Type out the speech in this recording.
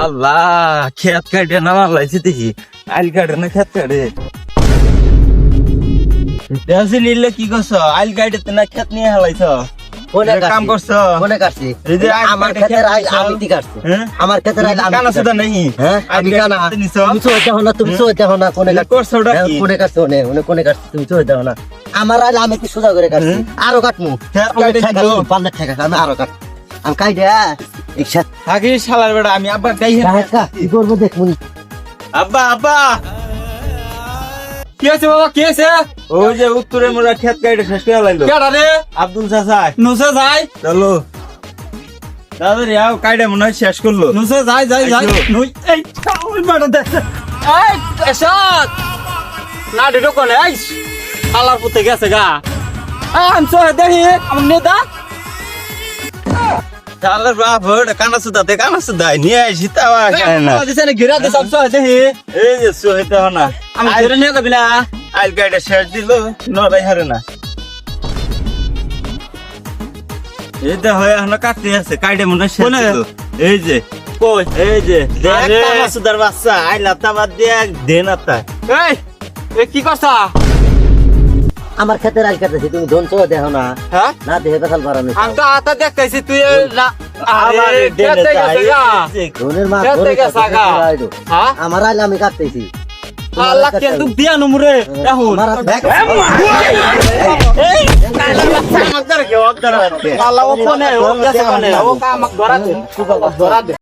আল্লাহ খেত কাটে না মারলাইছি দেখি আইল কাটে না খেত কাটে দেশে নিলে কি করছো আইল কাটে না খেত নিয়ে হেলাইছ কাম করছো কোনে কাটছি এই যে আমার ক্ষেতের আইল আমি কি কাটছি আমার ক্ষেতের আইল আমি কানা সুদা নাই হ্যাঁ আমি কানা তুমি চোখ দেখো না তুমি চোখ দেখো না কোনে করছো ওটা কি কোনে কাটছো কোনে কাটছি তুমি চোখ দেখো না আমার আইল আমি কি সোজা করে কাটছি আরো কাটমু খেত কাটে দিলো পাল্লা ঠেকা আমি আরো কাট আমি কাই দে একসাথে থাকি শালার বেটা আমি আব্বা গাই কি করবো দেখুন আব্বা আব্বা কি আছে বাবা কি আছে ওই যে উত্তরে মোরা খেত কাটে শেষ করে লাইলো কেডা রে আব্দুল চাচা নুসে যাই চলো তাড়াতাড়ি আও কাইডে মনে হয় শেষ করলো নুসে যাই নুই এই ওই বাড়া দেখ এই এসাদ না ডিটো কোনে আইস আলার পুতে গেছে গা আমি সহ দেখি আমার নেতা শালার বাপ ওটা কানা সুদা নিয়ে আসি তাও খায় না দিছে না ঘিরা দে সব সহ দেখি এই যে সোহেতে হনা আমি ঘিরে নিয়ে যাবি না আইল কাইডে শেষ দিল নড়াই হারে না এই যে হয় এখন কাটতে আছে কাইডে মনে হয় শেষ কোনে? দিল এই যে কই এই যে দেখ আরে। কানা সুদার বাচ্চা আইল আতাবাদ দিয়ে দেন আতা এই কি কথা আমার ক্ষেতের আইল কাটতেছি তুমি ধন চোখ দেখো না হ্যাঁ না দেখে বেকাল বাড়ানো আমি তো আতা দেখতেছি তুই না আবার আরে দেন কেটে গেছে গা ধনের মা খেতে ধরে গেছে গা। হ্যাঁ আমার আইল আমি কাটতেছি আল্লাহ কিন্তু দিয়া নমরে এখন আমাদের কেউ অদ্দার আল্লাহ ও কোনে ও গেছে কোনে ও কাম ধরা দে